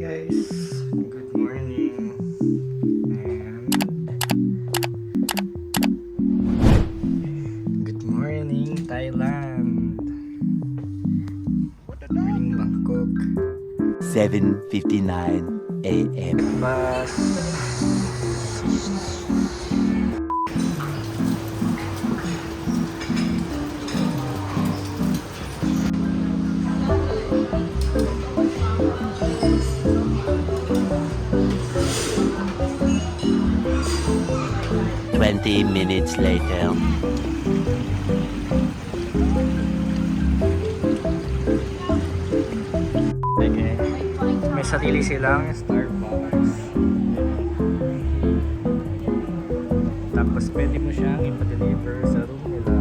guys, good morning and good morning Thailand. Good morning Bangkok. 7:59 a.m. Bus. 20 minutes later. Okay. May sarili silang Starbucks. Tapos pwede mo siyang ipa-deliver sa room nila.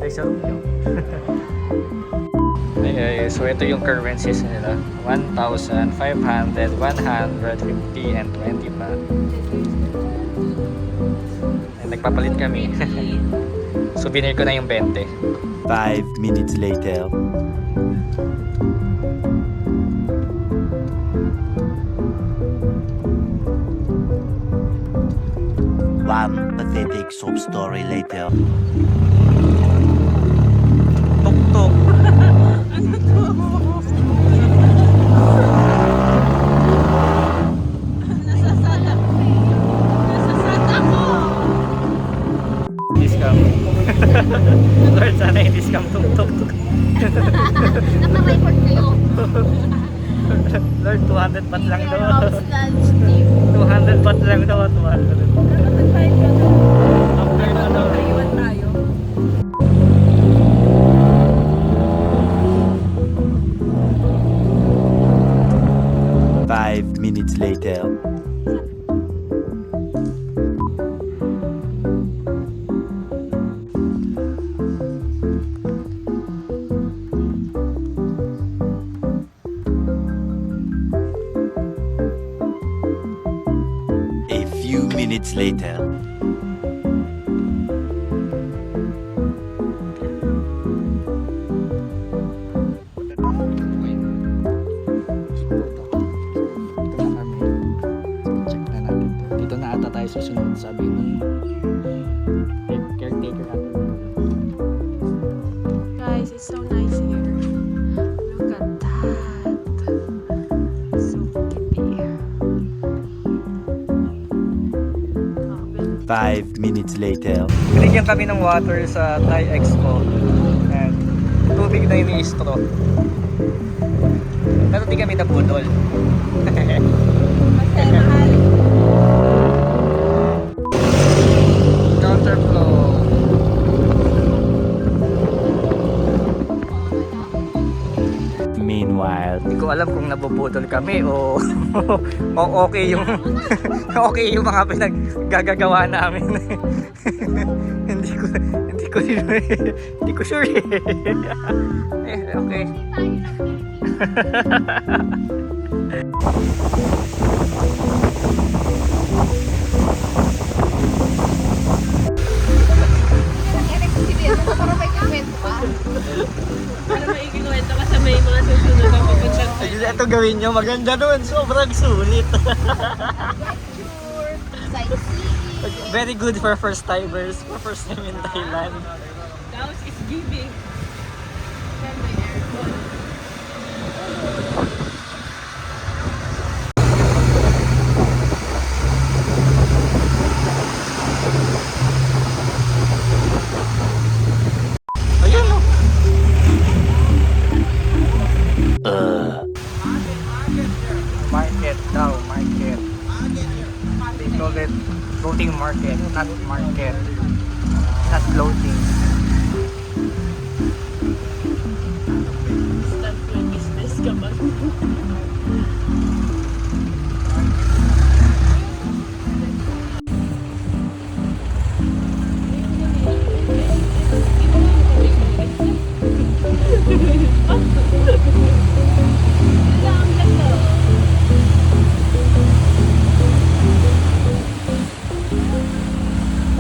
Ay, sa room nyo. Okay, so ito yung currencies nila. 1,500, 150, and 20 pa. Ay, nagpapalit kami. Souvenir ko na yung 20. 5 minutes later. One pathetic sob story later. Tuk-tuk. Discount. Lord, sana yung discount tuk-tuk. Naka-report kayo. Lord, 200 pat lang daw. House lunch team. 200 pat lang daw. 200. Nag-5 ka na. After na daw. Iwan tayo. Five minutes later. A few minutes later. Dito na kami. Check na natin to. Dito na ata tayo susunod, sabi ni caretaker natin. Guys, it's so nice here. Look at that. So pretty. 5 minutes later. Binigyan kami ng water sa Thai Expo. And tubig na ini-straw. Pero di kami nabudol. Kasi mahal. Counterflow. Meanwhile, Hindi ko alam kung nabubudol kami o o okay yung okay yung mga pinaggagawa namin. hindi ko sure. Okay. Para maikikwento ka sa may mga susunod na pupunta tayo. Ito gawin nyo, maganda nun. Sobrang sulit. Sightseeing. Very good for first timers, for first time in Thailand. House is giving. Then may aircon. Ayan o. Market daw, market. They call it floating market, not market. Not floating. Start your business ka ba?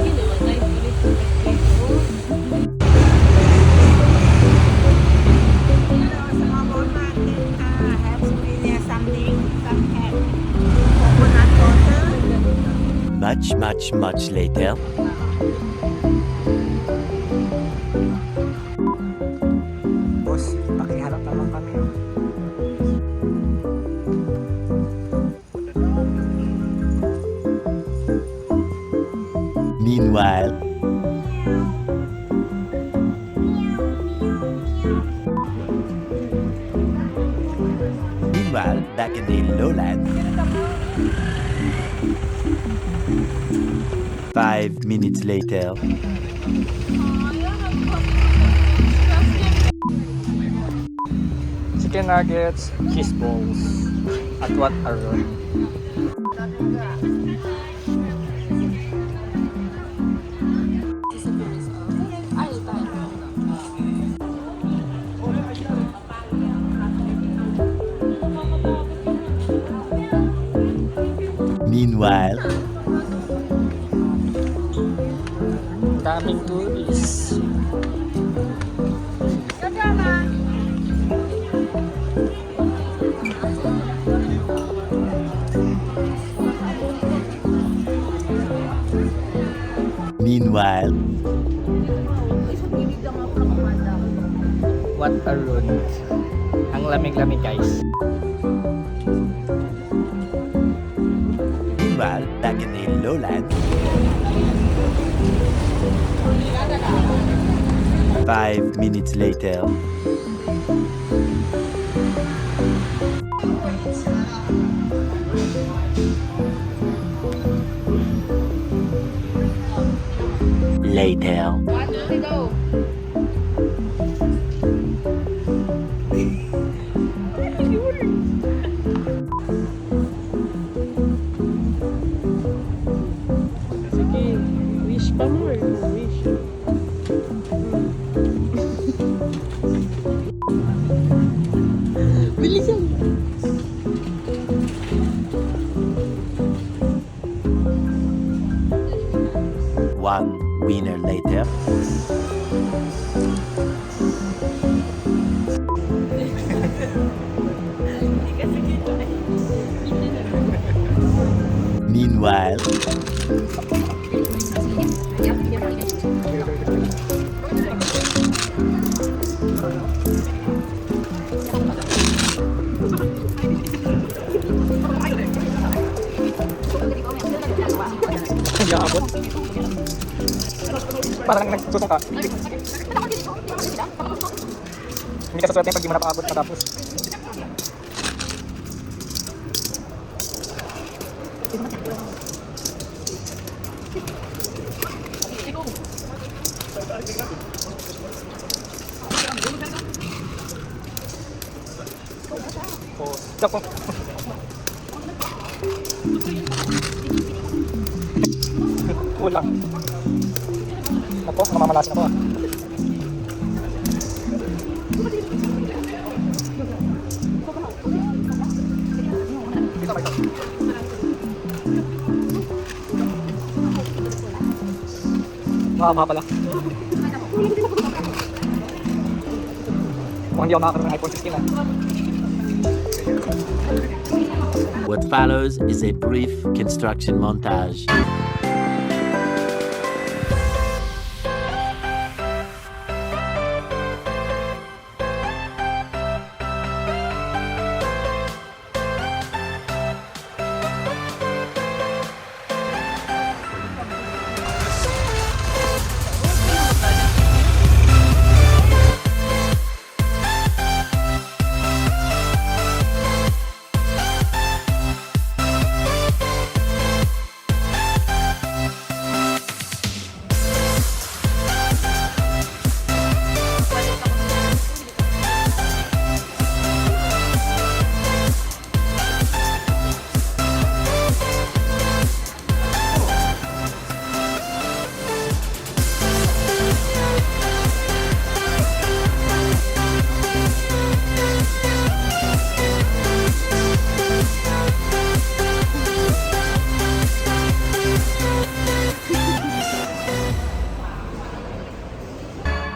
You know, 9 minutes. Much later. Boss, pakiharap naman kami. Meanwhile, back in the lowlands. 5 minutes later. Chicken nuggets, cheese balls, at what are you? Meanwhile, daming tourists. meanwhile, What a road. Ang lamig-lamig guys. meanwhile, back in the lowlands. 5 minutes later. Later. Sige, wish pa more. Wish. Bilisan. One winner later. Meanwhile, Hindi abot. Parang nagsusuka. Hindi ka saswerte pag di mo napaabot matapos. Oh, ako. Kulang. Ako, namamalasin ako ah. Mahaba pala. Mukhang hindi ako makakaroon ng iPhone 16 ah. what follows is a brief construction montage.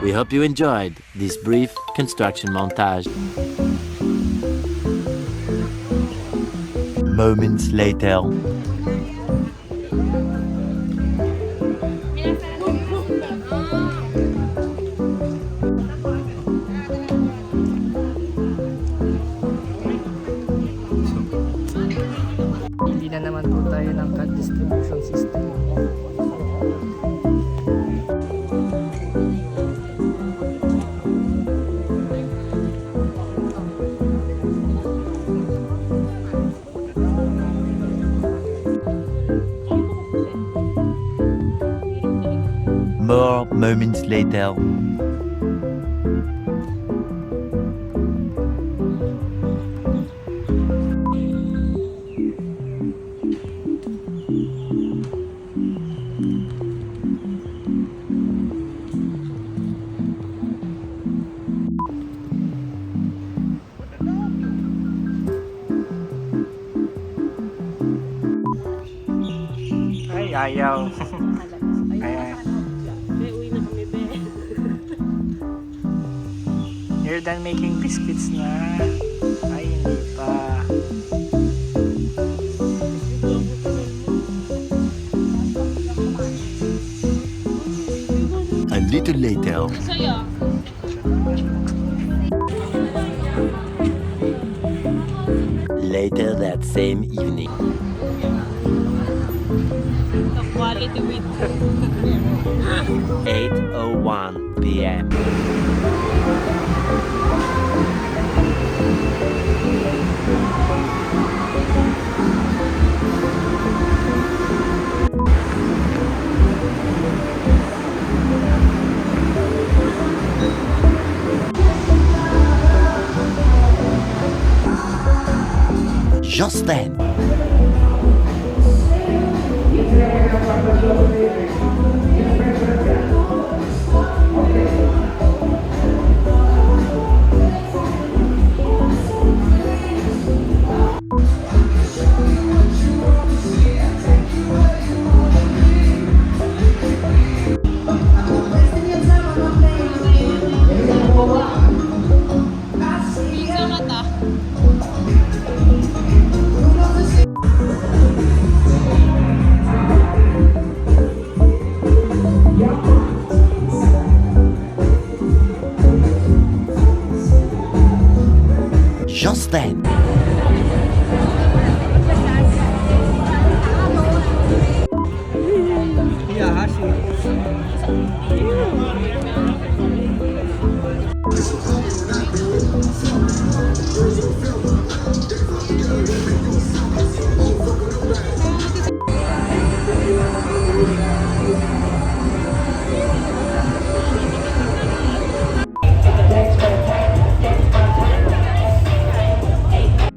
We hope you enjoyed this brief construction montage. Moments later. Bili na naman po tayo ng card distribution system. More moments later. Ay, ayaw. Ayan. Uwi na kami, be. You're done making biscuits na. Ay, hindi pa. A little later. Saya. Later that same evening. The quality with 8:01 p.m. Just then. pizza mata. Just then. Yeah, Hashi.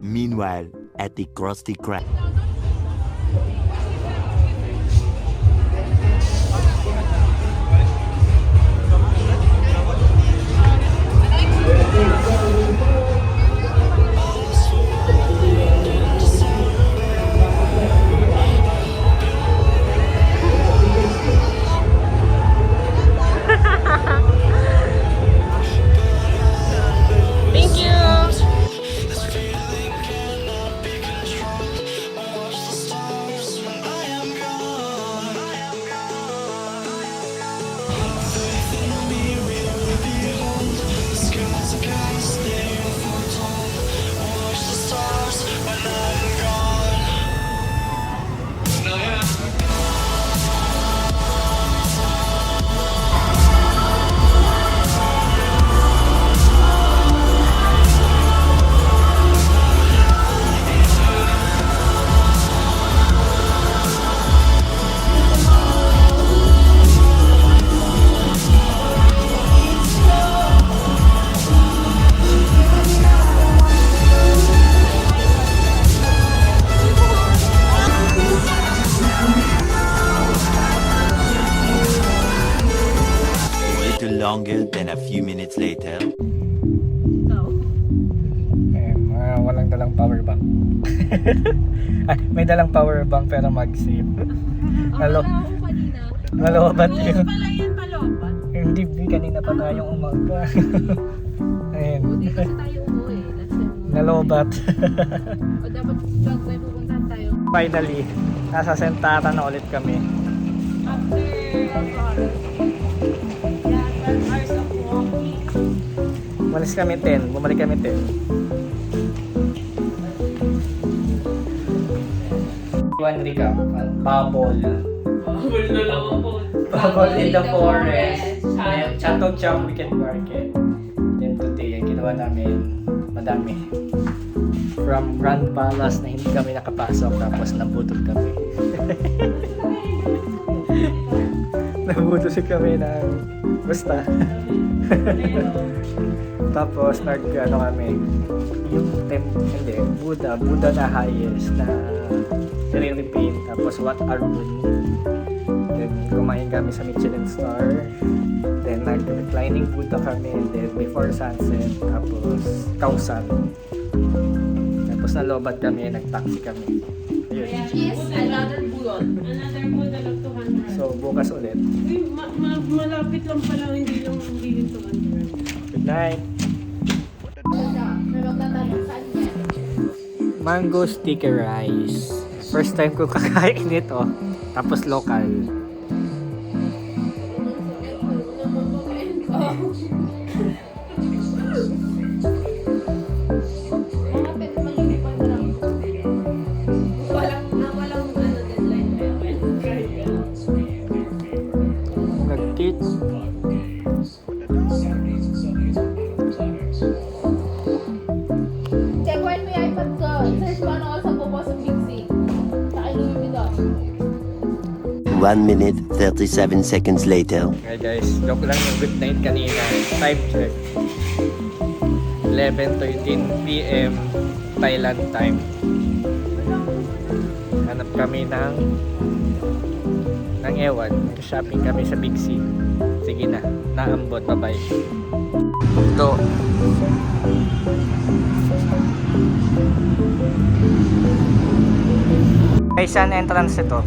Meanwhile, at the Krusty Krab. Thank you. A little longer than a few minutes later. Walang dalang power bank. Ay, may dalang power bank pero mag-save. Nalo, nalobat yun. Pala yan, palobat. Hindi, kanina pa tayong umaga. Ayun. Hindi kasi tayo umuwi. Nalobat. O dapat pag may pupuntahan tayo. Finally, nasa Sentara na ulit kami. After 12 hours of walking. Umalis kami 10, bumalik kami 10. One recap. Bubble. Bubble na lang ako. Bubble in the forest. Then, Chatog Cham Weekend Market. Then today, ang ginawa namin, madami. From Grand Palace na hindi kami nakapasok, tapos nabutol kami. Nabutol kami ng basta. Tapos ano kami, yung hindi, Buddha na highest na nire-repaint. Tapos what are moon. Then kumain kami sa Michelin Star. Then nag-reclining Buddha kami. Then before sunset. Tapos Kausan. Tapos nalobat kami, nag-taxi kami. Ayun. Yes, another bulot. Another bulot of 200. So bukas ulit. Uy, malapit lang pala, hindi yung 200. Good night! Mango sticky rice. First time ko kakain nito. Tapos local. Nag-kits. Check when may iPad ko. Search mo ano ako sa bubo sa Big C. Saka ilumipid ako. 1 minute, 37 seconds later. Okay guys, joke lang yung good night kanina. Time check. 11:13 PM Thailand time. Hanap kami ng ewan. Shopping kami sa Big C. Sige na, naambot. Bye-bye. Go. Guys, saan entrance ito?